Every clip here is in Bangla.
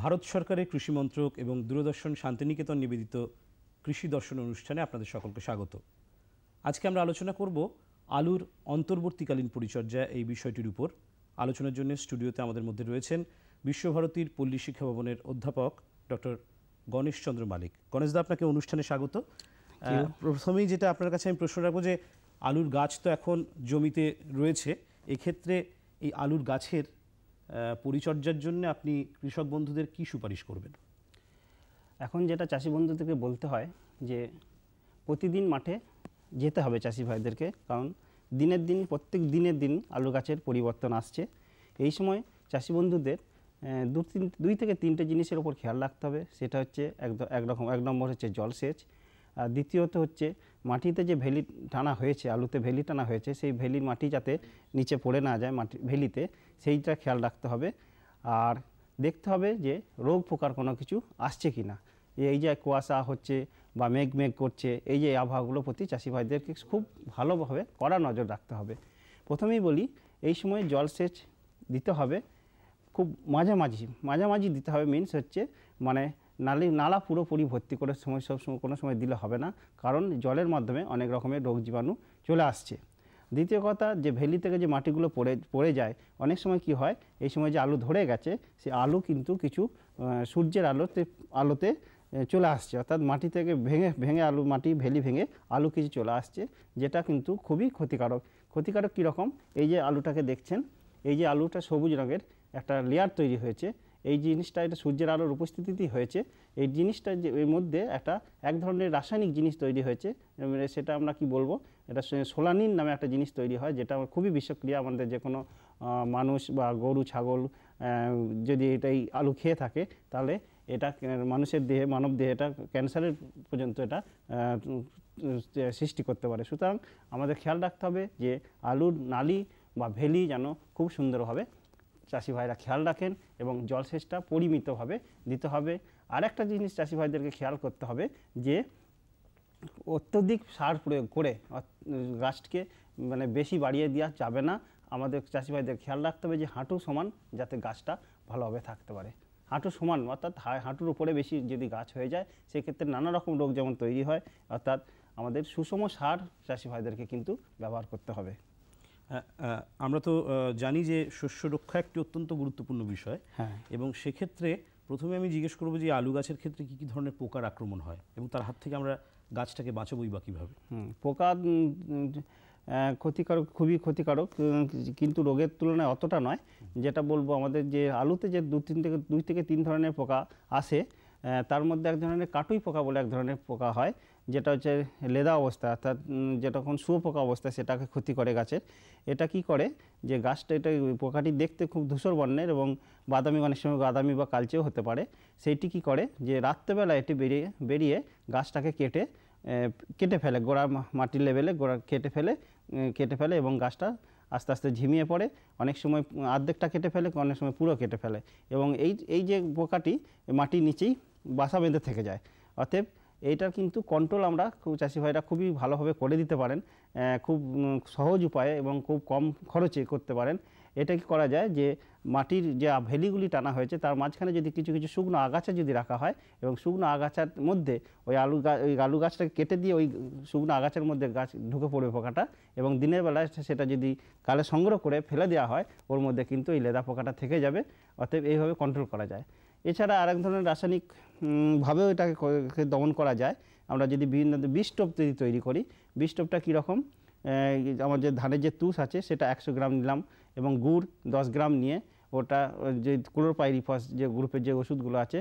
ভারত সরকারের কৃষি মন্ত্রক এবং দূরদর্শন শান্তিনিকেতন নিবেদিত কৃষি দর্শন অনুষ্ঠানে আপনাদের সকলকে স্বাগত। আজকে আমরা আলোচনা করব আলুর অন্তর্বর্তীকালীন পরিচর্যা এই বিষয়টির উপর। আলোচনার জন্য স্টুডিওতে আমাদের মধ্যে রয়েছেন বিশ্বভারতীর পল্লী শিক্ষা ভবনের অধ্যাপক ডক্টর গণেশ চন্দ্র মালিক। গণেশদা, আপনাকে অনুষ্ঠানে স্বাগত। প্রথমেই যেটা আপনার কাছে আমি প্রশ্ন রাখবো যে আলুর গাছ তো এখন জমিতে রয়েছে, এক্ষেত্রে এই আলুর গাছের পরিচর্যার জন্য আপনি কৃষক বন্ধুদের কি সুপারিশ করবেন? এখন যেটা চাষি বন্ধুদেরকে বলতে হয় যে প্রতিদিন মাঠে যেতে হবে চাষি ভাইদেরকে, কারণ দিনের দিন প্রত্যেক দিনের দিন আলু গাছের পরিবর্তন আসছে। এই সময় চাষি বন্ধুদের দুই থেকে তিনটে জিনিসের ওপর খেয়াল রাখতে হবে। সেটা হচ্ছে এক নম্বর হচ্ছে জলসেচ, আর দ্বিতীয়ত হচ্ছে মাটিতে যে ভেলি টানা হয়েছে, আলুতে ভেলি টানা হয়েছে, সেই ভেলির মাটি যাতে নিচে পড়ে না যায় ভেলিতে, সেইটা খেয়াল রাখতে হবে। আর দেখতে হবে যে রোগ পোকার কোনো কিছু আসছে কি না। এই যে কুয়াশা হচ্ছে বা মেঘ করছে, এই যে আবহাওয়াগুলোর প্রতি চাষি ভাইদেরকে খুব ভালোভাবে কড়া নজর রাখতে হবে। প্রথমেই বলি, এই সময় জলসেচ দিতে হবে খুব মাঝামাঝি দিতে হবে। মিনস হচ্ছে মানে নালা পুরোপুরি ভর্তি করে কোনো সময় দিলে হবে না, কারণ জলের মাধ্যমে অনেক রকমের রোগ জীবাণু চলে আসছে। দ্বিতীয় কথা, যে ভেলি থেকে যে মাটিগুলো পড়ে যায়, অনেক সময় কি হয়, এই সময় যে আলু ধরে গেছে, সেই আলু কিন্তু কিছু সূর্যের আলোতে চলে আসছে, অর্থাৎ মাটি থেকে ভেঙে মাটি ভেলি ভেঙে আলু কিছু চলে আসছে, যেটা কিন্তু খুবই ক্ষতিকারক কীরকম? এই যে আলুটাকে দেখছেন, এই যে আলুটা সবুজ রঙের একটা লেয়ার তৈরি হয়েছে, এই জিনিসটা এটা সূর্যের আলোর উপস্থিতিতেই হয়েছে। এই জিনিসটা যে এর মধ্যে এক ধরনের রাসায়নিক জিনিস তৈরি হয়েছে, সেটা আমরা কি বলবো, এটা সোলানিন নামে একটা জিনিস তৈরি হয়, যেটা খুবই বিষক্রিয়া। আমাদের যে কোনো মানুষ বা গরু ছাগল যদি এটাই আলু খেয়ে থাকে, তাহলে এটা মানুষের দেহে, মানব দেহে এটা ক্যান্সারের পর্যন্ত এটা সৃষ্টি করতে পারে। সুতরাং আমাদের খেয়াল রাখতে হবে যে আলুর নালি বা ভেলি যেন খুব সুন্দরভাবে চাষি ভাইরা খেয়াল রাখেন এবং জলসেচটা পরিমিতভাবে দিতে হবে। আর একটা জিনিস চাষি ভাইদেরকে খেয়াল করতে হবে যে অত্যধিক সার প্রয়োগ করে গাছকে মানে বেশি বাড়িয়ে দেওয়া যাবে না। আমাদের চাষি ভাইদের খেয়াল রাখতে হবে যে হাঁটু সমান যাতে গাছটা ভালোভাবে থাকতে পারে। হাঁটু সমান অর্থাৎ হাঁটুর উপরে বেশি যদি গাছ হয়ে যায়, সেক্ষেত্রে নানা রকম রোগ যেমন তৈরি হয়, অর্থাৎ আমাদের সুষম সার চাষি ভাইদেরকে কিন্তু ব্যবহার করতে হবে। আমরা তো জানি যে শস্য রক্ষা একটি অত্যন্ত গুরুত্বপূর্ণ বিষয়, এবং সেক্ষেত্রে প্রথমে আমি জিজ্ঞেস করবো যে আলু গাছের ক্ষেত্রে কী কী ধরনের পোকার আক্রমণ হয় এবং তার হাত থেকে আমরা গাছটাকে বাঁচাবোই বা কীভাবে? পোকা খুবই ক্ষতিকারক, কিন্তু রোগের তুলনায় অতটা নয়। যেটা বলবো, আমাদের যে আলুতে যে দুই থেকে তিন ধরনের পোকা আসে, তার মধ্যে এক ধরনের কাটুই পোকা বলে এক ধরনের পোকা হয়, যেটা হচ্ছে লেদা অবস্থা, অর্থাৎ যেটা যখন শুয়োপোকা অবস্থা, সেটাকে ক্ষতি করে গাছের। এটা কি করে যে গাছটা পোকাটি দেখতে খুব ধূসর বর্ণের এবং বাদামি, অনেক সময় বাদামি বা কালচেও হতে পারে। সেইটি কি করে যে রাত্রেবেলা এটি বেরিয়ে গাছটাকে কেটে ফেলে, গোড়া মাটির লেভেলে গোড়া কেটে ফেলে এবং গাছটা আস্তে আস্তে ঝিমিয়ে পড়ে। অনেক সময় অর্ধেকটা কেটে ফেলে, অনেক সময় পুরো কেটে ফেলে, এবং এই যে পোকাটি মাটির নিচেই বাসা বেঁধে থেকে যায়। অতএব এইটার কিন্তু কন্ট্রোল আমরা চাষি ভাইরা খুবই ভালোভাবে করে দিতে পারেন, খুব সহজ উপায়ে এবং খুব কম খরচে করতে পারেন। এটা কি করা যায় যে মাটির যে ভেলিগুলি টানা হয়েছে, তার মাঝখানে যদি কিছু শুকনো আগাছা যদি রাখা হয়, এবং শুকনো আগাছার মধ্যে ওই আলু গাছটাকে কেটে দিয়ে ওই শুকনো আগাছার মধ্যে গাছ ঢুকে পড়বে পোকাটা, এবং দিনের বেলায় সেটা যদি কালে সংগ্রহ করে ফেলে দেওয়া হয়, ওর মধ্যে কিন্তু এই লেদা পোকাটা থেকে যাবে। অতএব এইভাবে কন্ট্রোল করা যায়। এছাড়া আরেক ধরনের রাসায়নিক ভাবেও এটাকে দমন করা যায়। আমরা যদি বিভিন্ন বিষটোপ তৈরি করি, বিষটোপটা কীরকম, আমার যে ধানের যে তুষ আছে সেটা 100 গ্রাম নিলাম, এবং গুড় 10 গ্রাম নিয়ে ওটা যে ক্লোরোপাইরিফস যে গ্রুপের যে ওষুধগুলো আছে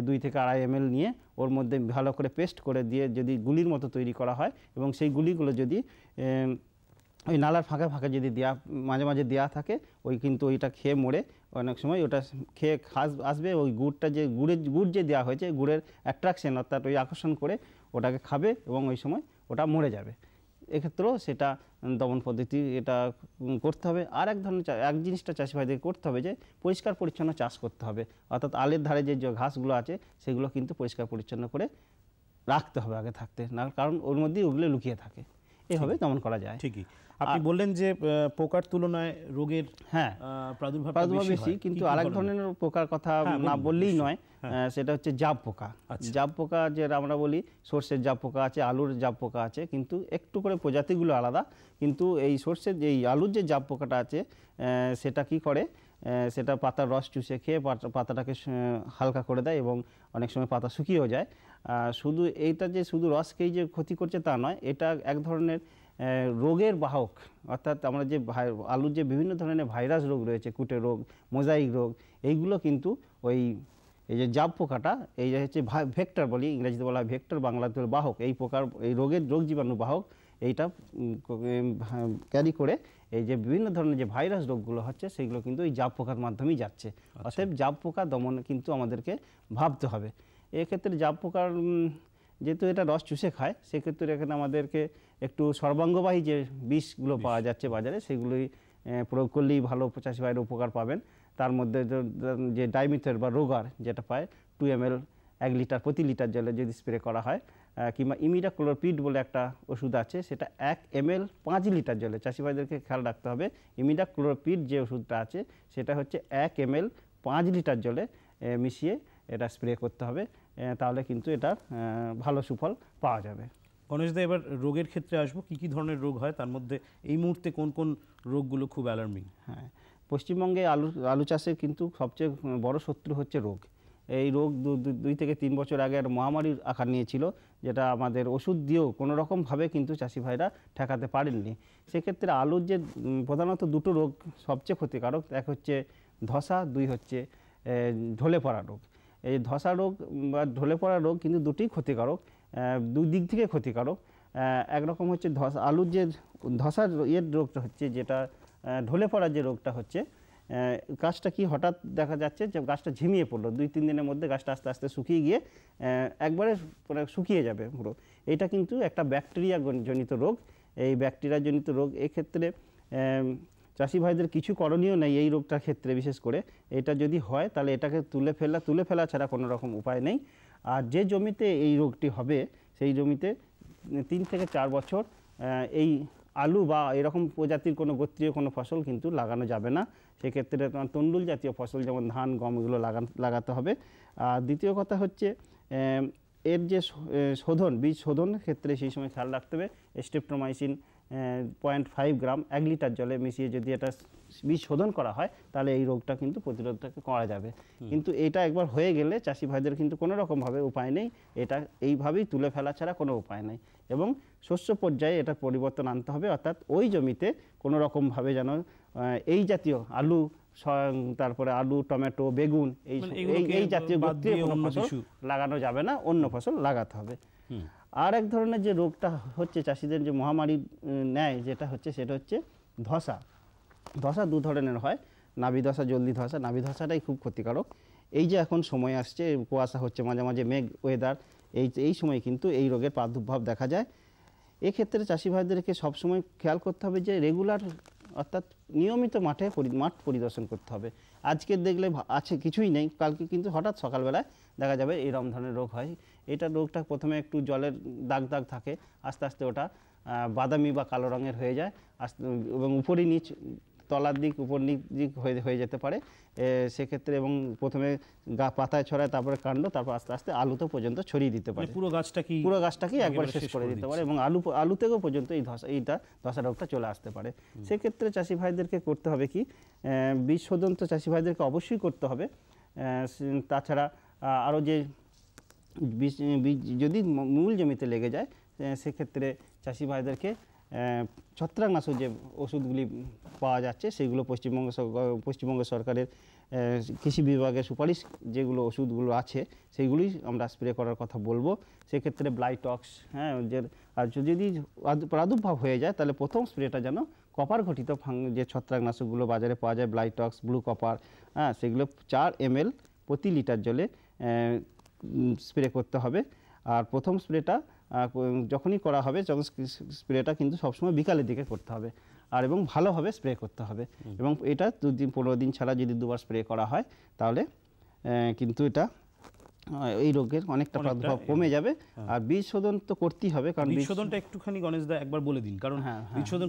2 থেকে 2.5 ml নিয়ে ওর মধ্যে ভালো করে পেস্ট করে দিয়ে যদি গুলির মতো তৈরি করা হয়, এবং সেই গুলিগুলো যদি ওই নালার ফাঁকে যদি মাঝে মাঝে দেওয়া থাকে, ওই কিন্তু ওইটা খেয়ে মরে অনেক সময় ওটা খেয়ে আসবে, ওই গুড়টা যে গুড় যে দেওয়া হয়েছে, গুড়ের অ্যাট্রাকশন অর্থাৎ ওই আকর্ষণ করে ওটাকে খাবে, এবং ওই সময় ওটা মরে যাবে। এক্ষেত্রেও সেটা দমন পদ্ধতি এটা করতে হবে। আর এক জিনিসটা চাষি ভাইদের করতে হবে যে পরিষ্কার পরিচ্ছন্ন চাষ করতে হবে, অর্থাৎ আলের ধারে যে ঘাসগুলো আছে সেগুলো কিন্তু পরিষ্কার পরিচ্ছন্ন করে রাখতে হবে আগে থাকতে না, কারণ ওর মধ্যেই ওগুলো লুকিয়ে থাকে। এভাবে দমন করা যায়। ঠিকই। আপনি বললেন যে পোকার তুলনায় রোগের হ্যাঁ প্রাদুর্ভাব বেশি, কিন্তু আরেক ধরনের পোকার কথা না বললেই নয়, সেটা হচ্ছে জাব পোকা। জাব পোকা যেটা আমরা বলি, সর্ষের জাব পোকা আছে, আলুর জাব পোকা আছে, কিন্তু একটু করে প্রজাতিগুলো আলাদা। কিন্তু এই সর্ষের এই আলুর যে জাব পোকাটা আছে সেটা কি করে, সেটা পাতার রস চুষে খেয়ে পাতাটাকে হালকা করে দেয় এবং অনেক সময় পাতা শুকিয়েও যায়। শুধু এইটা যে শুধু রসকেই যে ক্ষতি করছে তা নয়, এটা এক ধরনের রোগের বাহক। অর্থাৎ আমরা যে আলুর যে বিভিন্ন ধরনের ভাইরাস রোগ রয়েছে, কুটে রোগ, মোজাইক রোগ, এইগুলো কিন্তু এই যে জাব পোকাটা, এই যে হচ্ছে ভেক্টর বলি, ইংরেজিতে বলা হয় ভেক্টর, বাংলাতে বাহক। এই পোকার এই রোগের রোগ জীবাণু বাহক এইটা ক্যারি করে এই যে বিভিন্ন ধরনের যে ভাইরাস রোগগুলো হচ্ছে সেগুলো কিন্তু এই জাব পোকার মাধ্যমেই যাচ্ছে। অতএব জাব পোকা দমন কিন্তু আমাদেরকে ভাবতে হবে। এক্ষেত্রে জাব পোকার যেহেতু এটা রস চুষে খায়, সেক্ষেত্রে এখানে আমাদেরকে একটু সর্বাঙ্গবাহী যে বিষগুলো পাওয়া যাচ্ছে বাজারে, সেগুলোই প্রয়োগ করলেই ভালো চাষি ভাইয়ের উপকার পাবেন। তার মধ্যে যে ডাইমিথের বা রোগার যেটা পায় 2 ml 1 লিটার প্রতি লিটার জলে যদি স্প্রে করা হয়, কিংবা ইমিডাক্লোপিড বলে একটা ওষুধ আছে, সেটা 1 ml 5 লিটার জলে, চাষি ভাইদেরকে খেয়াল রাখতে হবে। ইমিডাক্লোপিড যে ওষুধটা আছে সেটা হচ্ছে 1 ml 5 লিটার জলে মিশিয়ে এটা স্প্রে করতে হবে, তাহলে কিন্তু এটার ভালো সুফল পাওয়া যাবে। গণেশদা, এবার রোগের ক্ষেত্রে আসবো। কি ধরনের রোগ হয়, তার মধ্যে এই মুহূর্তে কোন কোন রোগগুলো খুব অ্যালার্মিং? হ্যাঁ, পশ্চিমবঙ্গে আলু চাষের কিন্তু সবচেয়ে বড় শত্রু হচ্ছে রোগ। এই রোগ 2 থেকে 3 বছর আগে আর মহামারীর আকার নিয়েছিল, যেটা আমাদের ওষুধ দিয়েও কোনো রকমভাবে কিন্তু চাষি ভাইরা ঠেকাতে পারেননি। সেক্ষেত্রে আলুর যে প্রধানত 2টো রোগ সবচেয়ে ক্ষতিকারক, এক হচ্ছে ধসা, 2 হচ্ছে ঢলে পড়া রোগ। এই ধসা রোগ বা ঢলে পড়া রোগ কিন্তু দুটোই ক্ষতিকারক, 2 দিক থেকে ক্ষতিকারক। একরকম হচ্ছে আলুর যে ধসার রোগটা হচ্ছে, যেটা ঢলে পড়ার যে রোগটা হচ্ছে, গাছটা কি হঠাৎ দেখা যাচ্ছে যে গাছটা ঝিমিয়ে পড়লো, 2-3 দিনের মধ্যে গাছটা আস্তে আস্তে শুকিয়ে গিয়ে একবারে শুকিয়ে যাবে পুরো। এটা কিন্তু একটা ব্যাকটেরিয়া জনিত রোগ। এই ব্যাকটেরিয়া জনিত রোগ, এক্ষেত্রে চাষি ভাইদের কিছু করণীয় নেই এই রোগটার ক্ষেত্রে। বিশেষ করে এটা যদি হয় তাহলে এটাকে তুলে ফেলা ছাড়া কোনো রকম উপায় নেই। আর যে জমিতে এই রোগটি হবে সেই জমিতে 3 থেকে 4 বছর এই আলু বা এরকম প্রজাতির কোনো গোত্রীয় কোনো ফসল কিন্তু লাগানো যাবে না। সেক্ষেত্রে তন্ডুল জাতীয় ফসল যেমন ধান, গম, এগুলো লাগাতে হবে। আর দ্বিতীয় কথা হচ্ছে এর যে বীজ শোধনের ক্ষেত্রে সেই সময় খেয়াল রাখতে হবে। স্ট্রেপ্টোমাইসিন 0.5 গ্রাম 1 লিটার জলে মিশিয়ে যদি এটা বীজ শোধন করা হয়, তাহলে এই রোগটা কিন্তু প্রতিরোধটাকে করা যাবে। কিন্তু এটা একবার হয়ে গেলে চাষি ভাইদের কিন্তু কোনো রকমভাবে উপায় নেই, এটা এইভাবেই তুলে ফেলা ছাড়া কোনো উপায় নেই। এবং শস্য পর্যায়ে এটা পরিবর্তন আনতে হবে, অর্থাৎ ওই জমিতে কোনো রকমভাবে যেন এই জাতীয় আলু, তারপরে আলু, টমেটো, বেগুন, এই জাতীয় গোত্রীয় কোনো ফসল লাগানো যাবে না, অন্য ফসল লাগাতে হবে। আর এক ধরনের যে রোগটা হচ্ছে চাষিদের যে মহামারী নেয়, যেটা হচ্ছে সেটা হচ্ছে ধসা। ধসা 2 ধরনের হয়, নাভি ধসা, জলদি ধসা। নাভি ধসাটাই খুব ক্ষতিকারক। এই যে এখন সময় আসছে, কুয়াশা হচ্ছে, মাঝে মাঝে মেঘ ওয়েদার, এই সময় কিন্তু এই রোগের প্রাদুর্ভাব দেখা যায়। এক্ষেত্রে চাষি ভাইদেরকে সবসময় খেয়াল করতে হবে যে রেগুলার, অর্থাৎ নিয়মিত মাঠ পরিদর্শন করতে হবে। আজকে দেখলে আছে কিছুই নেই, কালকে কিন্তু হঠাৎ সকালবেলায় দেখা যাবে এরকম ধরনের রোগ হয়। এটা রোগটা প্রথমে একটু জলের দাগ থাকে, আস্তে আস্তে ওটা বাদামি বা কালো রঙের হয়ে যায়, এবং উপরি নিচ, তলার দিক উপর দিক হয়ে যেতে পারে সেক্ষেত্রে। এবং প্রথমে পাতায় ছড়ায়, তারপরে কাণ্ড, তারপর আস্তে আস্তে আলুতে পর্যন্ত ছড়িয়ে দিতে পারে। পুরো গাছটাকেই একবার শেষ করে দিতে পারে, এবং আলুতেও পর্যন্ত এইটা ধসা রোগটা চলে আসতে পারে। সেক্ষেত্রে চাষি ভাইদেরকে করতে হবে কি, বীজ শোধন তো চাষি ভাইদেরকে অবশ্যই করতে হবে। তাছাড়া আরও যে বীজ যদি মূল জমিতে লেগে যায়, সেক্ষেত্রে চাষি ভাইদেরকে ছত্রাকনাশক যে ওষুধগুলি পাওয়া যাচ্ছে সেগুলো পশ্চিমবঙ্গ সরকারের কৃষি বিভাগের সুপারিশ যেগুলো ওষুধগুলো আছে সেইগুলি আমরা স্প্রে করার কথা বলবো। সেক্ষেত্রে ব্লাইটক্স, আর যদি প্রাদুর্ভাব হয়ে যায় তাহলে প্রথম স্প্রেটা যেন কপার ঘটিত যে ছত্রাকনাশকগুলো বাজারে পাওয়া যায়, ব্লাইটক্স, ব্লু কপার, সেগুলো 4 ml প্রতি লিটার জলে স্প্রে করতে হবে। আর প্রথম স্প্রেটা যখনই করা হবে, তখন স্প্রেটা কিন্তু সবসময় বিকালের দিকে করতে হবে, আর এবং ভালোভাবে স্প্রে করতে হবে। এবং এটা 15 দিন ছাড়া যদি 2বার স্প্রে করা হয় তাহলে কিন্তু এটা এই রোগের অনেকটা প্রাদুর্ভাব কমে যাবে। আর বীজ শোধন তো করতেই হবে, কারণ বীজ শোধনটা একটুখানি গণেশদা একবার বলে দিন, কারণ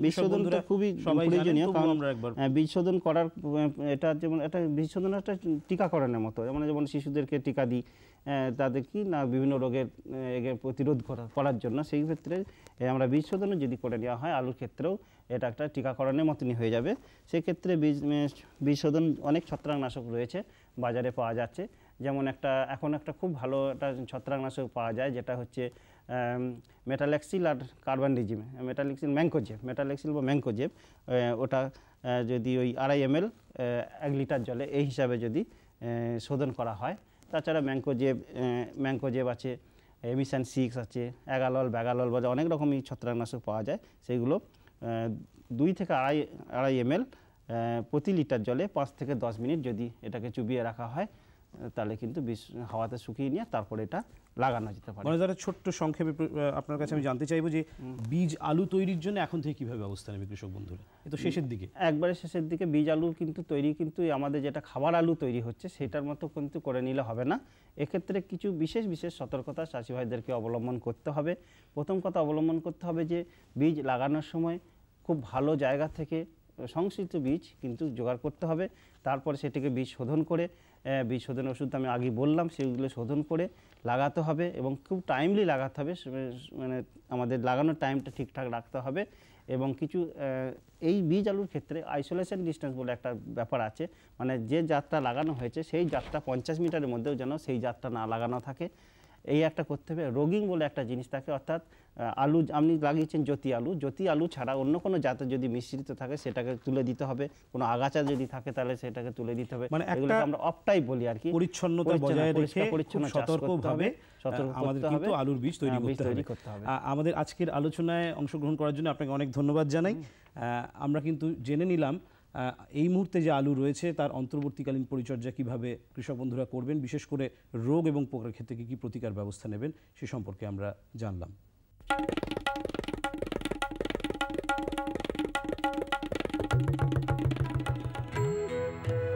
বীজ শোধনটা খুবই প্রয়োজনীয়। কারণ বীজ শোধন করার এটা যেমন একটা বীজ শোধন একটা টিকাকরণের মতো, যেমন শিশুদেরকে টিকা দিই তাদের কি না বিভিন্ন রোগের প্রতিরোধ করার জন্য, সেই ক্ষেত্রে আমরা বীজ শোধনও যদি করে নেওয়া হয় আলুর ক্ষেত্রেও এটা একটা টিকাকরণের মতনই হয়ে যাবে। সেক্ষেত্রে বীজ শোধন অনেক ছত্রাকনাশক রয়েছে বাজারে পাওয়া যাচ্ছে, যেমন এখন একটা খুব ভালো একটা ছত্রাকনাশক পাওয়া যায় যেটা হচ্ছে মেটালেক্সিল আর কার্বানডিজিম, মেটালেক্সিল বা ম্যাঙ্কোজেব। ওটা যদি ওই 2.5 ml 1 লিটার জলে এই হিসাবে যদি শোধন করা হয়। তাছাড়া ম্যাঙ্কোজেব আছে, এমিশন 6 আছে, অ্যাগালল, ব্যাগালল বা অনেক রকমই ছত্রাকনাশক পাওয়া যায়। সেইগুলো 2 থেকে 2.5 ml প্রতি লিটার জলে 5 থেকে 10 মিনিট যদি এটাকে চুবিয়ে রাখা হয়, তাহলে কিন্তু হাওয়াতে শুকিয়ে নিয়ে তারপরে এটা লাগানো যেতে পারে। মানে ছোট্ট সংক্ষেপে আপনার কাছে আমি জানতে চাইবো যে বীজ আলু তৈরির জন্য এখন থেকে কিভাবে ব্যবস্থা নেবে কৃষক বন্ধুরা? এ তো শেষের দিকে, একবারে শেষের দিকে বীজ আলু কিন্তু আমাদের যেটা খাবার আলু তৈরি হচ্ছে সেটার মতো কিন্তু করে নিলে হবে না। এক্ষেত্রে কিছু বিশেষ সতর্কতা চাষি ভাইদেরকে অবলম্বন করতে হবে। প্রথম কথা অবলম্বন করতে হবে যে বীজ লাগানোর সময় খুব ভালো জায়গা থেকে সংশ্লিষ্ট বীজ কিন্তু জোগাড় করতে হবে। তারপরে সেটিকে বীজ শোধন করে, বীজ শোধন ওষুধ আমি আগে বললাম, সেগুলো শোধন করে লাগাতে হবে এবং খুব টাইমলি লাগাতে হবে। মানে আমাদের লাগানোর টাইমটা ঠিকঠাক রাখতে হবে। এবং কিছু এই বীজ আলুর ক্ষেত্রে আইসোলেশন ডিস্টেন্স বলে একটা ব্যাপার আছে, মানে যে জাতটা লাগানো হয়েছে সেই জাতটা 50 মিটারের মধ্যেও যেন সেই জাতটা না লাগানো থাকে, এই একটা করতে হবে। রোগিং বলে একটা জিনিস থাকে, অর্থাৎ আলু আপনি লাগিয়েছেন জ্যোতি আলু ছাড়া অন্য কোনো জাতের যদি মিশ্রিত থাকে সেটাকে তুলে দিতে হবে। কোনো আগাছা যদি থাকে তাহলে সেটাকে তুলে দিতে হবে। মানে এগুলোকে আমরা অফটাই বলি আর কি, পরিচ্ছন্নতা বজায় রেখে সতর্কভাবে আমাদের কিন্তু আলুর বীজ তৈরি করতে হবে। আমাদের আজকের আলোচনায় অংশগ্রহণ করার জন্য আপনাকে অনেক ধন্যবাদ জানাই। আমরা কিন্তু জেনে নিলাম এই মুহূর্তে যে আলু রয়েছে তার অন্তর্বর্তীকালীন পরিচর্যা কিভাবে কৃষক বন্ধুরা করবেন, বিশেষ করে রোগ এবং পোকার ক্ষেত্রে কী প্রতিকার ব্যবস্থা নেবেন সে সম্পর্কে আমরা জানলাম।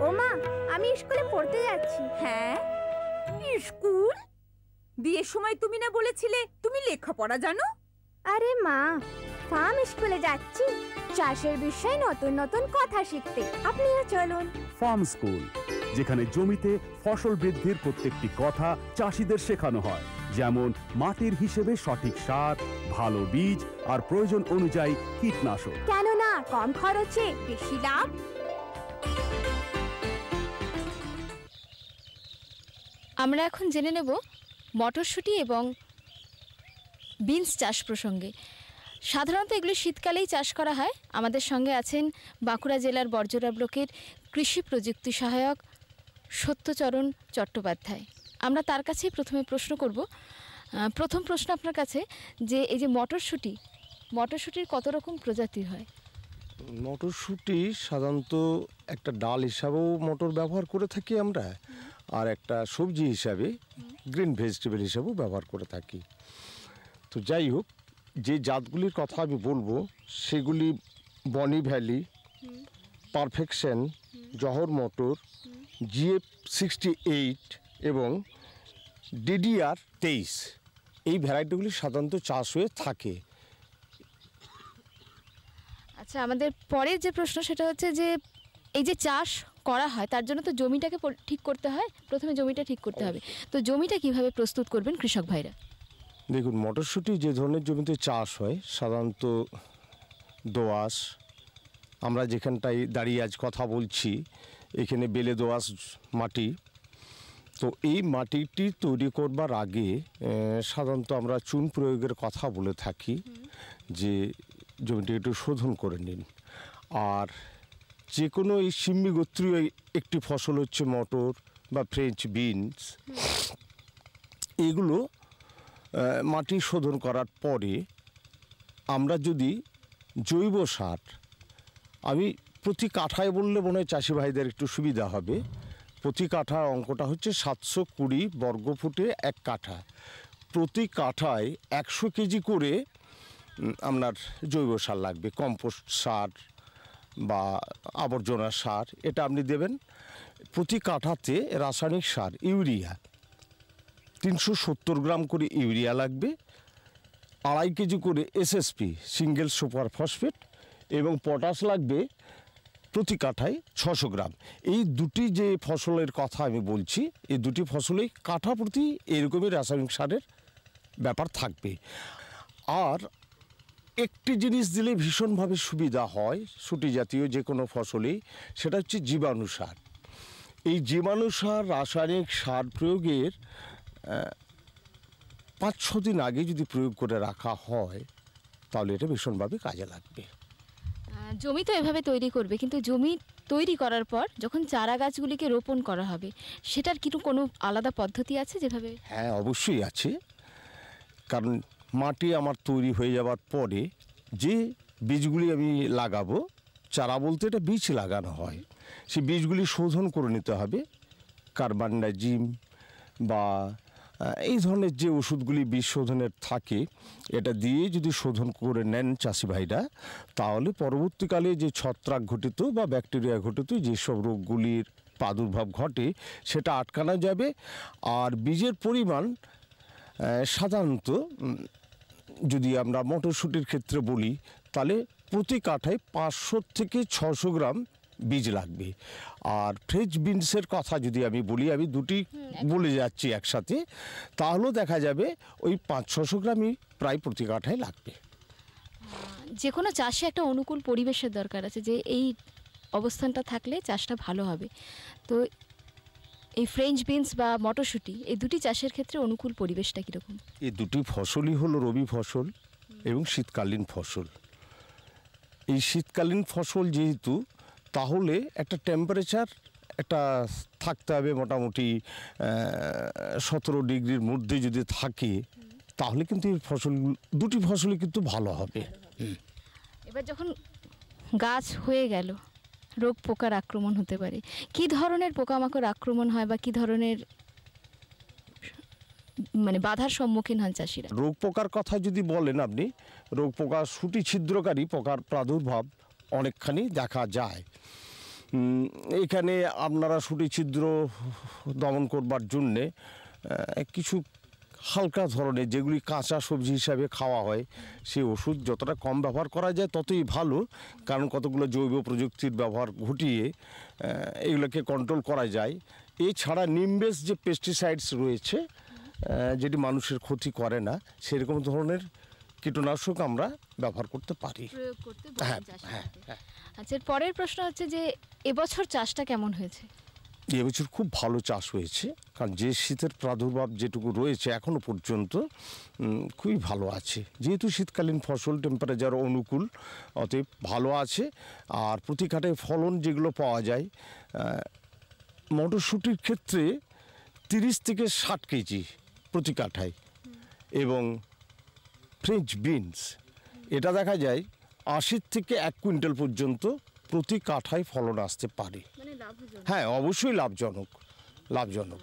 ওমা, আমি স্কুলে পড়তে যাচ্ছি। হ্যাঁ, স্কুল? বিয়ের সময় তুমি না বলেছিলে তুমি লেখাপড়া জানো? আরে মা, ফার্ম স্কুলে যাচ্ছি চাষের বিষয়ে নতুন কথা শিখতে। আপনিও চলুন। ফার্ম স্কুল, যেখানে জমিতে ফসল বৃদ্ধির প্রত্যেকটি কথা চাষিদের শেখানো হয়, যেমন মাটির হিসেবে সঠিক সার, ভালো বীজ আর প্রয়োজন অনুযায়ী কীটনাশক। কেননা কম খরচে বেশি লাভ। আমরা এখন জেনে নেব মটরশুঁটি এবং বিনস চাষ প্রসঙ্গে। সাধারণত এগুলো শীতকালেই চাষ করা হয়। আমাদের সঙ্গে আছেন বাঁকুড়া জেলার বরজোড়া ব্লকের কৃষি প্রযুক্তি সহায়ক সত্যচরণ চট্টোপাধ্যায়। আমরা তার কাছেই প্রথমে প্রশ্ন করব। প্রথম প্রশ্ন আপনার কাছে, যে এই যে মটরশুঁটির কত রকম প্রজাতি হয়? মটরশুঁটি সাধারণত একটা ডাল হিসাবেও মটর ব্যবহার করে থাকি আমরা, আর একটা সবজি হিসাবে গ্রিন ভেজিটেবল হিসাবেও ব্যবহার করে থাকি। তো যাই হোক, যে জাতগুলির কথা আমি বলবো সেগুলি বনি ভ্যালি, পারফেকশন, জহর মটর, GF 68 এবং DDR 23, এই ভ্যারাইটিগুলি সাধারণত চাষ হয়ে থাকে। আচ্ছা, আমাদের পরের যে প্রশ্ন সেটা হচ্ছে যে এই যে চাষ করা হয় তার জন্য তো জমিটাকে ঠিক করতে হয়, প্রথমে জমিটা ঠিক করতে হবে। তো জমিটা কিভাবে প্রস্তুত করবেন কৃষক ভাইরা? দেখুন, মটরশুঁটি যে ধরনের জমিতে চাষ হয় সাধারণত দোআঁশ, আমরা যেখানটায় দাঁড়িয়ে আজ কথা বলছি এখানে বেলে দোআঁশ মাটি। তো এই মাটিটি তৈরি করবার আগে সাধারণত আমরা চুন প্রয়োগের কথা বলে থাকি, যে জমিটি একটু শোধন করে নিন। আর যে কোনো এই সিম্মি গোত্রীয় একটি ফসল হচ্ছে মটর বা ফ্রেঞ্চ বিনস, এগুলো মাটি শোধন করার পরে আমরা যদি জৈব সার, আমি প্রতি কাঠায় বললে মনে হয় চাষি ভাইদের একটু সুবিধা হবে, প্রতি কাঠার অঙ্কটা হচ্ছে 720 বর্গফুটে 1 কাঠা, প্রতি কাঠায় 100 কেজি করে আপনার জৈব সার লাগবে, কম্পোস্ট সার বা আবর্জনা সার, এটা আপনি দেবেন। প্রতি কাঠাতে রাসায়নিক সার ইউরিয়া 370 গ্রাম করে ইউরিয়া লাগবে, 2.5 কেজি করে এসএসপি সিঙ্গেল সুপার ফসফেট এবং পটাশ লাগবে প্রতি কাঠায় 600 গ্রাম। এই দুটি যে ফসলের কথা আমি বলছি, এই দুটি ফসলে কাঠা প্রতি এরকমই রাসায়নিক সারের ব্যাপার থাকবে। আর একটি জিনিস দিলে ভীষণভাবে সুবিধা হয় শুটি জাতীয় যে কোনো ফসলেই, সেটা হচ্ছে জীবাণু সার। এই জীবাণু সার রাসায়নিক সার প্রয়োগের 5-6 দিন আগে যদি প্রয়োগ করে রাখা হয় তাহলে এটা ভীষণভাবে কাজে লাগবে। জমি তো এভাবে তৈরি করবে, কিন্তু জমি তৈরি করার পর যখন চারা গাছগুলিকে রোপণ করা হবে সেটার কি কোনো আলাদা পদ্ধতি আছে যেভাবে? হ্যাঁ, অবশ্যই আছে। কারণ মাটি আমার তৈরি হয়ে যাওয়ার পরে যে বীজগুলি আমি লাগাবো, চারা বলতে এটা বীজ লাগানো হয়, সেই বীজগুলি শোধন করে নিতে হবে। কার্বানডাজিম বা এই ধরনের যে ওষুধগুলি বীজ শোধনের থাকে, এটা দিয়ে যদি শোধন করে নেন চাষি ভাইরা, তাহলে পরবর্তীকালে যে ছত্রাক ঘটিত বা ব্যাকটেরিয়া ঘটিত যেসব রোগগুলির প্রাদুর্ভাব ঘটে সেটা আটকানো যাবে। আর বীজের পরিমাণ সাধারণত যদি আমরা মটরশুঁটির ক্ষেত্রে বলি তাহলে প্রতি কাঠায় 500 থেকে 600 গ্রাম বীজ লাগবে। আর ফ্রেঞ্চ বিনসের কথা যদি আমি বলি, আমি দুটি বলে যাচ্ছি একসাথে, তাহলেও দেখা যাবে ওই 500-600 গ্রামই প্রায় প্রতি কাঠায় লাগবে। যে কোনো চাষে একটা অনুকূল পরিবেশের দরকার আছে, যে এই অবস্থানটা থাকলে চাষটা ভালো হবে। তো এই ফ্রেঞ্চ বিনস বা মটরশুঁটি এই দুটি চাষের ক্ষেত্রে অনুকূল পরিবেশটা কীরকম? এই দুটি ফসলই হলো রবি ফসল এবং শীতকালীন ফসল। এই শীতকালীন ফসল যেহেতু, তাহলে একটা টেম্পারেচার একটা থাকতে হবে মোটামুটি 17 ডিগ্রির মধ্যে যদি থাকে, তাহলে কিন্তু এই ফসল দুটি ফসলই কিন্তু ভালো হবে। এবার যখন গাছ হয়ে গেল, রোগ পোকার আক্রমণ হতে পারে, কি ধরনের পোকামাকড় আক্রমণ হয় বা কি ধরনের বাধার সম্মুখীন হন চাষিরা? রোগ পোকার কথা যদি বলেন আপনি, রোগ পোকা শুটি ছিদ্রকারী পোকার প্রাদুর্ভাব অনেকখানি দেখা যায়। এখানে আপনারা শুটি ছিদ্র দমন করবার জন্যে কিছু হালকা ধরনের যেগুলি কাঁচা সবজি হিসাবে খাওয়া হয়, সেই ওষুধ যতটা কম ব্যবহার করা যায় ততই ভালো। কারণ কতগুলো জৈব প্রযুক্তির ব্যবহার ঘটিয়ে এগুলোকে কন্ট্রোল করা যায়। এছাড়া নিমবেস যে পেস্টিসাইডস রয়েছে, যেটি মানুষের ক্ষতি করে না, সেরকম ধরনের কীটনাশক আমরা ব্যবহার করতে পারি। আচ্ছা, পরের প্রশ্ন হচ্ছে যে এবছর চাষটা কেমন হয়েছে? এবছর খুব ভালো চাষ হয়েছে, কারণ যে শীতের প্রাদুর্ভাব যেটুকু রয়েছে এখনো পর্যন্ত খুবই ভালো আছে। যেহেতু শীতকালীন ফসল, টেম্পারেচার অনুকূল, অতএব ভালো আছে। আর প্রতি কাঠায় ফলন যেগুলো পাওয়া যায়, মটরশুঁটির ক্ষেত্রে 30 থেকে 60 কেজি প্রতি কাঠায়, এবং ফ্রেঞ্চ বিনস এটা দেখা যায় 80 থেকে 1 কুইন্টাল পর্যন্ত প্রতি কাঠায় ফলন আসতে পারে। হ্যাঁ, অবশ্যই লাভজনক।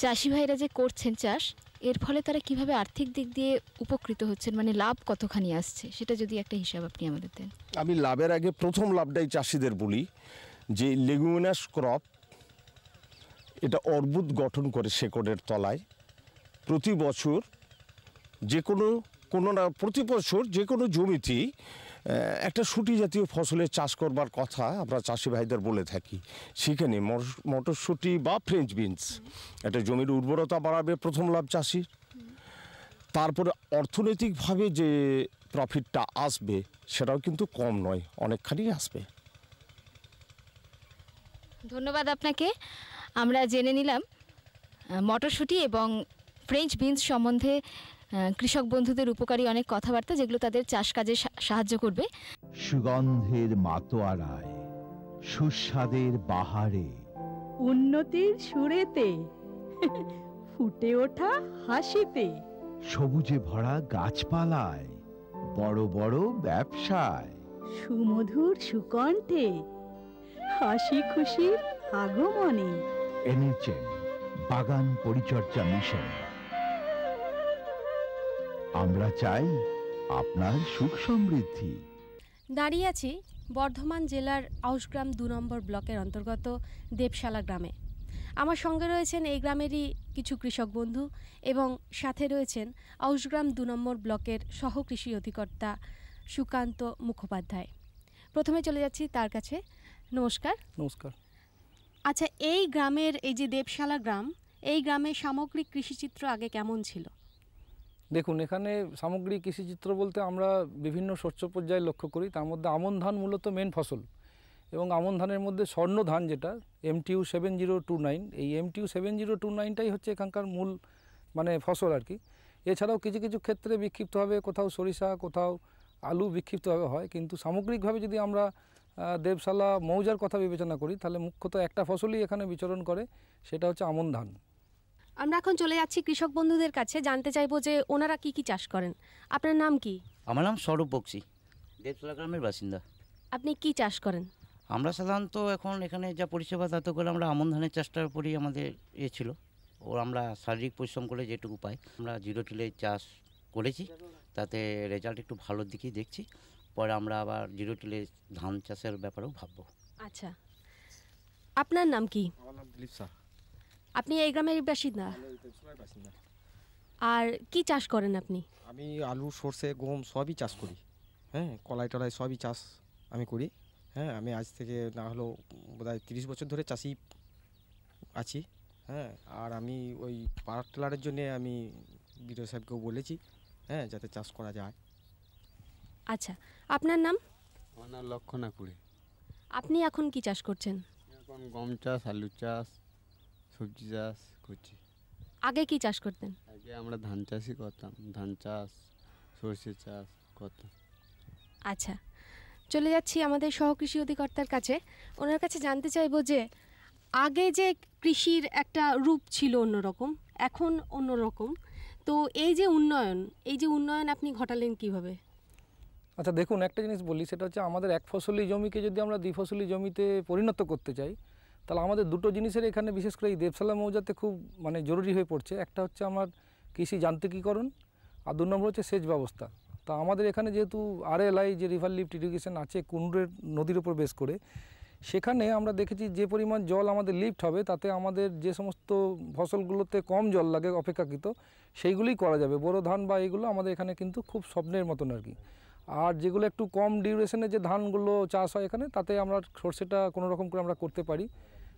চাষি ভাইরা যে করছেন চাষ, এর ফলে তারা কিভাবে আর্থিক দিক দিয়ে উপকৃত হচ্ছেন, লাভ কতখানি আসছে, সেটা যদি একটা হিসাব আপনি আমাদের দেন। আমি লাভের আগে প্রথম লাভটাই চাষিদের বলি, যে লেগুমিনাস ক্রপ এটা অর্বুদ গঠন করে শেকড়ের তলায়। প্রতি বছর প্রতি বছর যে কোনো জমিতেই একটা শুটি জাতীয় ফসলের চাষ করবার কথা আমরা চাষি ভাইদের বলে থাকি। সেখানে মটরশুঁটি বা ফ্রেঞ্চ বিনস একটা জমির উর্বরতা বাড়াবে, প্রথম লাভ চাষির। তারপরে অর্থনৈতিকভাবে যে প্রফিটটা আসবে সেটাও কিন্তু কম নয়, অনেকখানি আসবে। ধন্যবাদ আপনাকে। আমরা জেনে নিলাম মটরশুঁটি এবং ফ্রেঞ্চ বিনস সম্বন্ধে কৃষক বন্ধুদের উপকারী অনেক কথাবার্তা, যেগুলো তাদের চাষ কাজে সাহায্য করবে। সুগন্ধের মাতোয়ারায়, সুস্বাদের বাহারে, উন্নতির সুরেতে, ফুটে ওঠা হাসিতে, সবুজে ভরা গাছপালায়, বড় বড় ব্যবসায়, সুমধুর সুকণ্ঠে, হাসি খুশির আগমনে। এনএচএম বাগান পরিচর্যা মিশন। আমরা চাই আপনার সুখ সমৃদ্ধি। দাঁড়িয়ে আছি বর্ধমান জেলার আউশগ্রাম 2 নম্বর ব্লকের অন্তর্গত দেবশালা গ্রামে। আমার সঙ্গে রয়েছেন এই গ্রামেরই কিছু কৃষক বন্ধু এবং সাথে রয়েছেন আউশগ্রাম 2 নম্বর ব্লকের সহ কৃষি অধিকর্তা সুকান্ত মুখোপাধ্যায়। প্রথমে চলে যাচ্ছি তার কাছে। নমস্কার। নমস্কার। আচ্ছা, এই গ্রামের এই যে দেবশালা গ্রাম, এই গ্রামের সামগ্রিক কৃষিচিত্র আগে কেমন ছিল? দেখুন, এখানে সামগ্রিক কৃষিচিত্র বলতে আমরা বিভিন্ন শস্য পর্যায়ে লক্ষ্য করি। তার মধ্যে আমন ধান মূলত মেন ফসল, এবং আমন ধানের মধ্যে স্বর্ণ ধান যেটা MTU 7029, এই MTU 7029টাই হচ্ছে এখানকার মূল মানে ফসল আর কি। এছাড়াও কিছু কিছু ক্ষেত্রে বিক্ষিপ্তভাবে কোথাও সরিষা, কোথাও আলু বিক্ষিপ্তভাবে হয়, কিন্তু সামগ্রিকভাবে যদি আমরা দেবশালা মৌজার কথা বিবেচনা করি তাহলে মুখ্যত একটা ফসলই এখানে বিচরণ করে, সেটা হচ্ছে আমন ধান। আমরা এখন চলে যাচ্ছি কৃষক বন্ধুদের কাছে, জানতে চাইবো যে ওনারা কি কি চাষ করেন। আপনার নাম কি? আমার নাম স্বরূপ বক্সি, দেবশালা গ্রামের বাসিন্দা। আপনি কি চাষ করেন? আমরা সাধারণত এখন এখানে যা পরিষেবা তাতে করে আমরা আমন ধানের চাষটার উপরই আমাদের ছিল। আমরা শারীরিক পরিশ্রম করে যেটুকু পাই, আমরা 0 টিলে চাষ করেছি, তাতে রেজাল্ট একটু ভালোর দিকেই দেখছি। পরে আমরা আবার 0 টিলে ধান চাষের ব্যাপারেও ভাববো। আচ্ছা, আপনার নাম কি? আমার নাম দিলীপ শাহ। আপনি এই গ্রামের বাসিন্দা? আর কি চাষ করেন আপনি? আমি আলু, সর্ষে, গম সবই চাষ করি। হ্যাঁ, কলাই টলাই সবই চাষ আমি করি। হ্যাঁ, আমি আজ থেকে না হলেও বোধহয় 30 বছর ধরে চাষি আছি। হ্যাঁ, আর আমি ওই পাওয়ার টিলারের জন্যে আমি বিডিও সাহেবকেও বলেছি, হ্যাঁ, যাতে চাষ করা যায়। আচ্ছা, আপনার নাম? আমার নাম লক্ষণা কুড়ি। আপনি এখন কি চাষ করছেন? এখন গম চাষ, আলু চাষ, সবজি চাষ করছি। আগে কি চাষ করতেন? আগে আমরা ধান চাষই করতাম, ধান চাষ, সরষে চাষ করতাম। আচ্ছা, চলে যাচ্ছি আমাদের সহকৃষি অধিকর্তার কাছে। ওনার কাছে জানতে চাইবো যে আগে যে কৃষির একটা রূপ ছিল অন্যরকম, এখন অন্যরকম, তো এই যে উন্নয়ন আপনি ঘটালেন কিভাবে? আচ্ছা দেখুন, একটা জিনিস বলি, সেটা হচ্ছে আমাদের এক ফসলি জমিকে যদি আমরা দ্বিফসলি জমিতে পরিণত করতে চাই তাহলে আমাদের দুটো জিনিসের এখানে বিশেষ করে এই দেবশালা মৌজাতে খুব মানে জরুরি হয়ে পড়ছে। একটা হচ্ছে আমার কৃষি যান্ত্রিকীকরণ, আর 2 নম্বর হচ্ছে সেচ ব্যবস্থা। তা আমাদের এখানে যেহেতু RLI যে রিভার লিফট ইরিগেশন আছে কুন্ডুরের নদীর উপর বেস করে, সেখানে আমরা দেখেছি যে পরিমাণ জল আমাদের লিফট হবে তাতে আমাদের যে সমস্ত ফসলগুলোতে কম জল লাগে অপেক্ষাকৃত সেইগুলোই করা যাবে। বোরো ধান বা এইগুলো আমাদের এখানে কিন্তু খুব স্বপ্নের মতন আর কি। আর যেগুলো একটু কম ডিউরেশনে যে ধানগুলো চাষ হয় এখানে, তাতে আমরা সর্ষেটা কোনো রকম করে আমরা করতে পারি,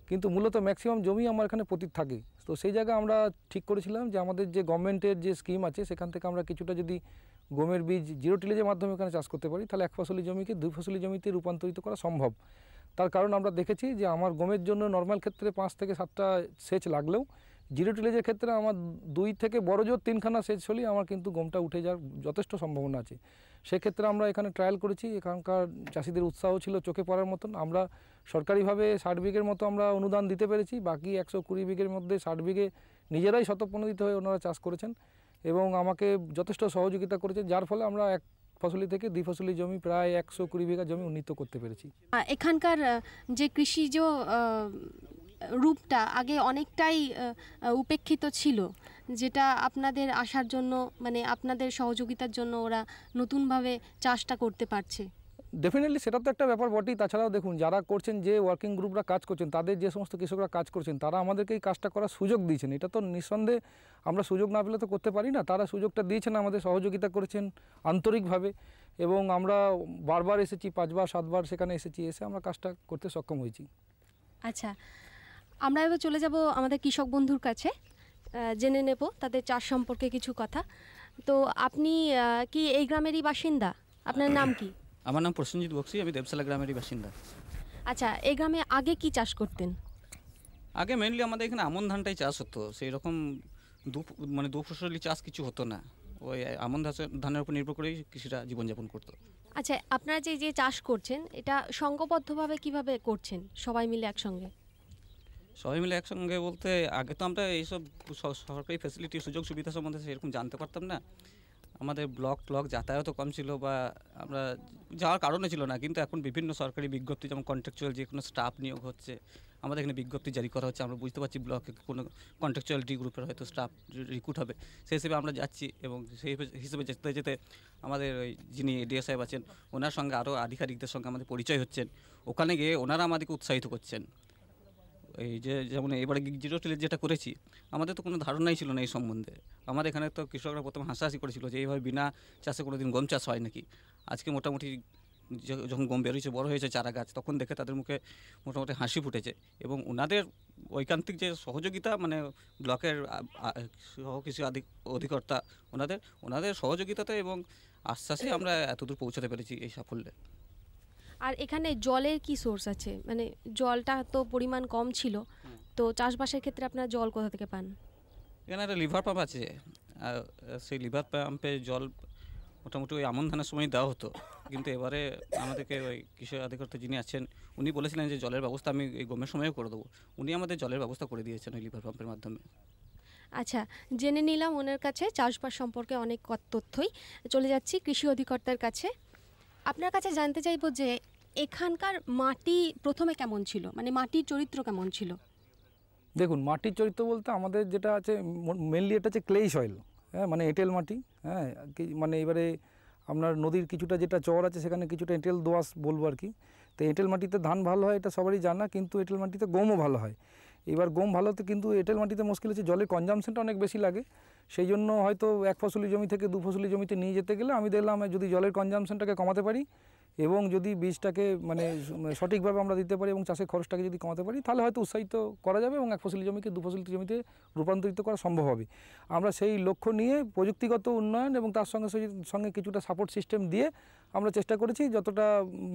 কিন্তু মূলত ম্যাক্সিমাম জমি আমার এখানে পতিত থাকে। তো সেই জায়গায় আমরা ঠিক করেছিলাম যে আমাদের যে গভর্নমেন্টের যে স্কিম আছে সেখান থেকে আমরা কিছুটা যদি গমের বীজ 0 টিলেজের মাধ্যমে এখানে চাষ করতে পারি তাহলে এক ফসলি জমিকে 2 ফসলি জমিতে রূপান্তরিত করা সম্ভব। তার কারণ আমরা দেখেছি যে আমার গমের জন্য নর্মাল ক্ষেত্রে 5 থেকে 7টা সেচ লাগলেও 0 টিলেজের ক্ষেত্রে আমার 2 থেকে বড় জোর 3খানা সেচ হলেই আমার কিন্তু গমটা উঠে যাওয়ার যথেষ্ট সম্ভাবনা আছে। সেক্ষেত্রে আমরা এখানে ট্রায়াল করেছি, এখানকার চাষিদের উৎসাহ ছিল চোখে পড়ার মতন। আমরা সরকারিভাবে 60 বিঘের মতো আমরা অনুদান দিতে পেরেছি, বাকি 120 বিঘের মধ্যে 60 বিঘে নিজেরাই স্বতঃপ্রণোদিত হয়ে ওনারা চাষ করেছেন এবং আমাকে যথেষ্ট সহযোগিতা করেছে, যার ফলে আমরা এক ফসলি থেকে 2 ফসলি জমি প্রায় 120 বিঘা জমি উন্নীত করতে পেরেছি। এখানকার যে কৃষিজ রূপটা আগে অনেকটাই উপেক্ষিত ছিল, যেটা আপনাদের আসার জন্য মানে আপনাদের সহযোগিতার জন্য ওরা নতুনভাবে চাষটা করতে পারছে। ডেফিনেটলি সেটা তো একটা ব্যাপার বটেই। তাছাড়াও দেখুন, যারা করছেন, যে ওয়ার্কিং গ্রুপরা কাজ করছেন, তাদের যে সমস্ত কৃষকরা কাজ করছেন তারা আমাদেরকে এই কাজটা করার সুযোগ দিয়েছেন। এটা তো নিঃসন্দেহে আমরা সুযোগ না পেলে তো করতে পারি না। তারা সুযোগটা দিয়েছেন, আমাদের সহযোগিতা করেছেন আন্তরিকভাবে, এবং আমরা বারবার এসেছি, 5 বার 7 বার সেখানে এসেছি, এসে আমরা কাজটা করতে সক্ষম হয়েছি। আচ্ছা, আমরা এবার চলে যাব আমাদের কৃষক বন্ধুর কাছে, জেনে নেব তাদের চাষ সম্পর্কে কিছু কথা। তো আপনি কি এই গ্রামেরই বাসিন্দা? আপনার নাম কি? আমার নাম প্রসেনজিৎ বক্সি, আমি দেবশালা গ্রামেরই বাসিন্দা। আচ্ছা, এই গ্রামে আগে কি চাষ করতেন? আগে মেনলি আমাদের এখানে আমন ধানটাই চাষ হতো, সেই রকম দু ফসলি চাষ কিছু হতো না। ওই আমন ধানের উপর নির্ভর করেই কৃষিরা জীবনযাপন করতো। আচ্ছা, আপনারা যে চাষ করছেন এটা সংঘবদ্ধভাবে কিভাবে করছেন, সবাই মিলে একসঙ্গে? সবাই মিলে একসঙ্গে বলতে আগে তো আমরা এইসব সরকারি ফ্যাসিলিটি সুযোগ সুবিধা সম্বন্ধে সেরকম জানতে পারতাম না। আমাদের ব্লক যাতায়াতও কম ছিল, বা আমরা যাওয়ার কারণে ছিল না। কিন্তু এখন বিভিন্ন সরকারি বিজ্ঞপ্তি, যেমন কন্ট্রাকচুয়াল যে কোনো স্টাফ নিয়োগ হচ্ছে, আমাদের এখানে বিজ্ঞপ্তি জারি করা হচ্ছে, আমরা বুঝতে পারছি ব্লকে কোনো কন্ট্রাকচুয়াল গ্রুপের হয়তো স্টাফ রিক্রুট হবে, সেই হিসেবে আমরা যাচ্ছি। এবং সেই হিসেবে যেতে যেতে আমাদের ওই যিনি ডিও সাহেব আছেন ওনার সঙ্গে আরও আধিকারিকদের সঙ্গে আমাদের পরিচয় হচ্ছেন। ওখানে গিয়ে ওনারা আমাদেরকে উৎসাহিত করছেন এই যে যেমন এবারে জিরো টিলেজ যেটা করেছি, আমাদের তো কোনো ধারণাই ছিল না এই সম্বন্ধে। আমাদের এখানে তো কৃষকরা প্রথমে হাসাহাসি করেছিল যে এইভাবে বিনা চাষে কোনো দিন গম চাষ হয় নাকি। আজকে মোটামুটি যখন গম বেরিয়েছে, বড় হয়েছে চারা গাছ, তখন দেখে তাদের মুখে মোটামুটি হাসি ফুটেছে। এবং ওনাদের ঐকান্তিক যে সহযোগিতা, মানে ব্লকের সহকৃষি অধিকর্তা ওনাদের সহযোগিতাতে এবং আশ্বাসে আমরা এতদূর পৌঁছাতে পেরেছি এই সাফল্যে। আর এখানে জলের কি সোর্স আছে? মানে জলটা তো পরিমাণ কম ছিল, তো চাষবাসের ক্ষেত্রে আপনারা জল কোথা থেকে পান? এখানে একটা লিভার পাম্প আছে, সেই লিভার পাম্পে জল মোটামুটি ওই আমন ধানের সময় দেওয়া হতো, কিন্তু এবারে আমাদেরকে ওই কৃষি অধিকর্তা যিনি আছেন উনি বলেছিলেন যে জলের ব্যবস্থা আমি এই গমের সময়ও করে দেবো। উনি আমাদের জলের ব্যবস্থা করে দিয়েছেন ওই লিভার পাম্পের মাধ্যমে। আচ্ছা, জেনে নিলাম ওনার কাছে চাষবাস সম্পর্কে অনেক তথ্যই। চলে যাচ্ছি কৃষি অধিকর্তার কাছে। আপনার কাছে জানতে চাইবো যে এখানকার মাটি প্রথমে কেমন ছিল, মানে মাটির চরিত্র কেমন ছিল? দেখুন, মাটির চরিত্র বলতে আমাদের যেটা আছে মেনলি এটা হচ্ছে ক্লেই সয়েল, হ্যাঁ, মানে এঁটেল মাটি। হ্যাঁ, মানে এবারে আপনার নদীর কিছুটা যেটা চর আছে সেখানে কিছুটা এঁটেল দোআঁশ বলবো আর কি। তো এঁটেল মাটিতে ধান ভালো হয় এটা সবারই জানা, কিন্তু এঁটেল মাটিতে গমও ভালো হয়। এবার গম ভালো হতে কিন্তু এঁটেল মাটিতে মুশকিল হচ্ছে জলের কনজামশনটা অনেক বেশি লাগে। সেই জন্য হয়তো এক ফসলি জমি থেকে দু ফসলি জমিতে নিয়ে যেতে গেলে আমি দেখলাম যদি জলের কনজামশনটাকে কমাতে পারি এবং যদি বীজটাকে মানে সঠিকভাবে আমরা দিতে পারি এবং চাষের খরচটাকে যদি কমাতে পারি, তাহলে হয়তো উৎসাহিত করা যাবে এবং এক ফসলি জমিকে দু ফসলি জমিতে রূপান্তরিত করা সম্ভব হবে। আমরা সেই লক্ষ্য নিয়ে প্রযুক্তিগত উন্নয়ন এবং তার সঙ্গে সঙ্গে কিছুটা সাপোর্ট সিস্টেম দিয়ে আমরা চেষ্টা করেছি যতটা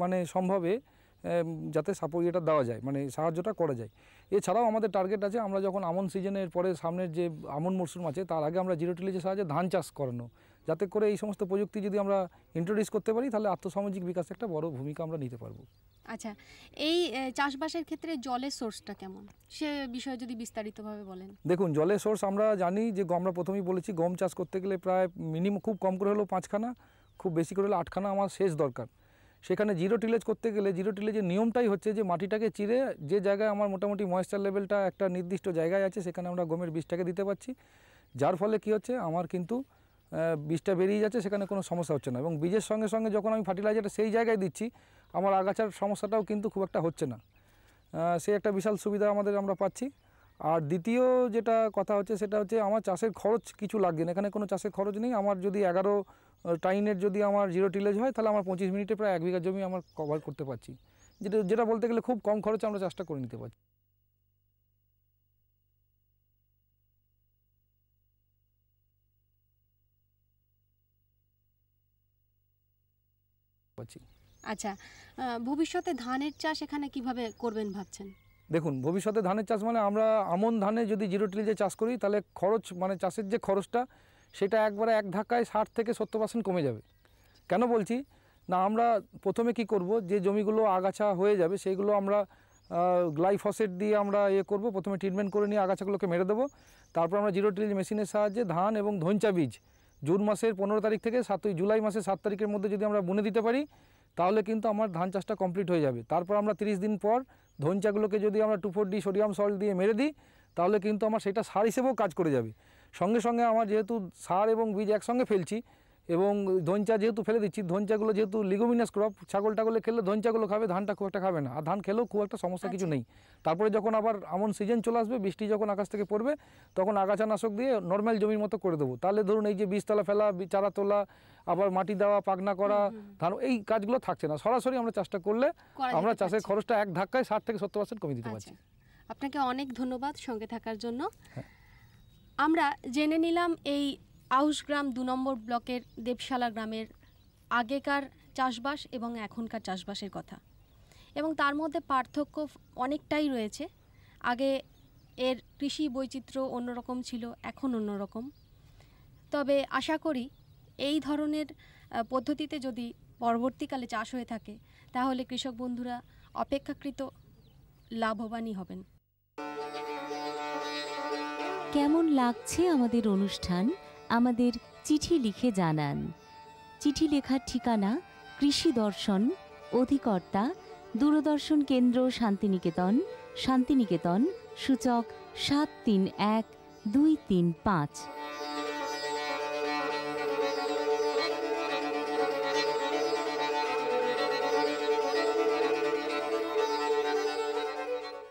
মানে সম্ভবে যাতে সাপোর্ট এটা দেওয়া যায়, মানে সাহায্যটা করা যায়। এছাড়াও আমাদের টার্গেট আছে আমরা যখন আমন সিজনের পরে সামনের যে আমন মরশুম আছে তার আগে আমরা জিরো টিলেজের সাহায্যে ধান চাষ করানো, যাতে করে এই সমস্ত প্রযুক্তি যদি আমরা ইন্ট্রোডিউস করতে পারি তাহলে আর্থসামাজিক বিকাশে একটা বড় ভূমিকা আমরা নিতে পারবো। আচ্ছা, এই চাষবাসের ক্ষেত্রে জলের সোর্সটা কেমন, সে বিষয়ে যদি বিস্তারিতভাবে বলেন। দেখুন, জলের সোর্স আমরা জানি যে আমরা প্রথমেই বলেছি গম চাষ করতে গেলে প্রায় মিনিমাম খুব কম করে হলেও 5খানা, খুব বেশি করে হলে 8খানা আমার সেচ দরকার। সেখানে জিরো টিলেজ করতে গেলে জিরো টিলেজের নিয়মটাই হচ্ছে যে মাটিটাকে চিরে যে জায়গায় আমার মোটামুটি ময়েশ্চার লেভেলটা একটা নির্দিষ্ট জায়গায় আছে সেখানে আমরা গমের বীজটাকে দিতে পারছি, যার ফলে কি হচ্ছে আমার কিন্তু বীজটা বেরিয়ে যাচ্ছে, সেখানে কোনো সমস্যা হচ্ছে না। এবং বীজের সঙ্গে সঙ্গে যখন আমি ফার্টিলাইজারটা সেই জায়গায় দিচ্ছি আমার আগাছার সমস্যাটাও কিন্তু খুব একটা হচ্ছে না। সেই একটা বিশাল সুবিধা আমরা পাচ্ছি। আর দ্বিতীয় যেটা কথা হচ্ছে সেটা হচ্ছে আমার চাষের খরচ কিছু লাগছে না, এখানে কোনো চাষের খরচ নেই। আমার যদি 11 টাইনের যদি আমার জিরো টিলেজ হয় তাহলে আমার 25 মিনিটে প্রায় 1 বিঘা জমি আমার কভার করতে পারছি, যেটা বলতে গেলে খুব কম খরচে আমরা চাষটা করে নিতে পারছি। আচ্ছা, ভবিষ্যতে ধানের চাষ এখানে কিভাবে করবেন ভাবছেন? দেখুন, ভবিষ্যতে ধানের চাষ মানে আমরা আমন ধানে যদি জিরো টিলেজে চাষ করি তাহলে খরচ মানে চাষের যে খরচটা সেটা একবারে এক ধাক্কায় 60 থেকে 70% কমে যাবে। কেন বলছি না, আমরা প্রথমে কি করব, যে জমিগুলো আগাছা হয়ে যাবে সেইগুলো আমরা গ্লাইফসেট দিয়ে আমরা করব, প্রথমে ট্রিটমেন্ট করে নিয়ে আগাছাগুলোকে মেরে দেবো। তারপর আমরা জিরো টিলেজ মেশিনের সাহায্যে ধান এবং ধইঞ্চা বীজ জুন মাসের 15 তারিখ থেকে জুলাই মাসের 7 তারিখের মধ্যে যদি আমরা বুনে দিতে পারি তাহলে কিন্তু আমার ধান চাষটা কমপ্লিট হয়ে যাবে। তারপর আমরা 30 দিন পর ধইঞ্চাগুলোকে যদি আমরা 2,4-D সোডিয়াম সল্ট দিয়ে মেরে দিই তাহলে কিন্তু আমার সেটা সার হিসেবেও কাজ করে যাবে। সঙ্গে সঙ্গে আমার যেহেতু সার এবং বীজ একসঙ্গে ফেলছি এবং ধইঞ্চা যেহেতু ফেলে দিচ্ছি, ধইঞ্চাগুলো যেহেতু লিগোমিনাস ক্রপ, ছাগল টাগলে খেলে ধইঞ্চাগুলো খাবে, ধানটা খুব একটা খাবে না, আর ধান খেলেও খুব একটা সমস্যা কিছু নেই। তারপরে যখন আবার আমন সিজন চলে আসবে, বৃষ্টি যখন আকাশ থেকে পড়বে তখন আগাছানাশক দিয়ে নর্মাল জমির মতো করে দেবো। তাহলে ধরুন এই যে বীজতলা ফেলা, চারা তোলা, আবার মাটি দেওয়া, পাকনা করা, ধান, এই কাজগুলো থাকছে না। সরাসরি আমরা চাষটা করলে আমরা চাষের খরচটা এক ধাক্কায় 60 থেকে 70% কমিয়ে দিতে পারছি। আপনাকে অনেক ধন্যবাদ সঙ্গে থাকার জন্য। আমরা জেনে নিলাম এই আউশগ্রাম 2 নম্বর ব্লকের দেবশালা গ্রামের আগেকার চাষবাস এবং এখনকার চাষবাসের কথা, এবং তার মধ্যে পার্থক্য অনেকটাই রয়েছে। আগে এর কৃষি বৈচিত্র্য অন্যরকম ছিল, এখন অন্যরকম। তবে আশা করি এই ধরনের পদ্ধতিতে যদি পরবর্তীকালে চাষ হয়ে থাকে তাহলে কৃষক বন্ধুরা অপেক্ষাকৃত লাভবানই হবেন। কেমন লাগছে আমাদের অনুষ্ঠান আমাদের চিঠি লিখে জানান। চিঠি লেখার ঠিকানা কৃষি দর্শন, অধিকর্তা দূরদর্শন কেন্দ্র, শান্তিনিকেতন, শান্তিনিকেতন, সূচক 731235।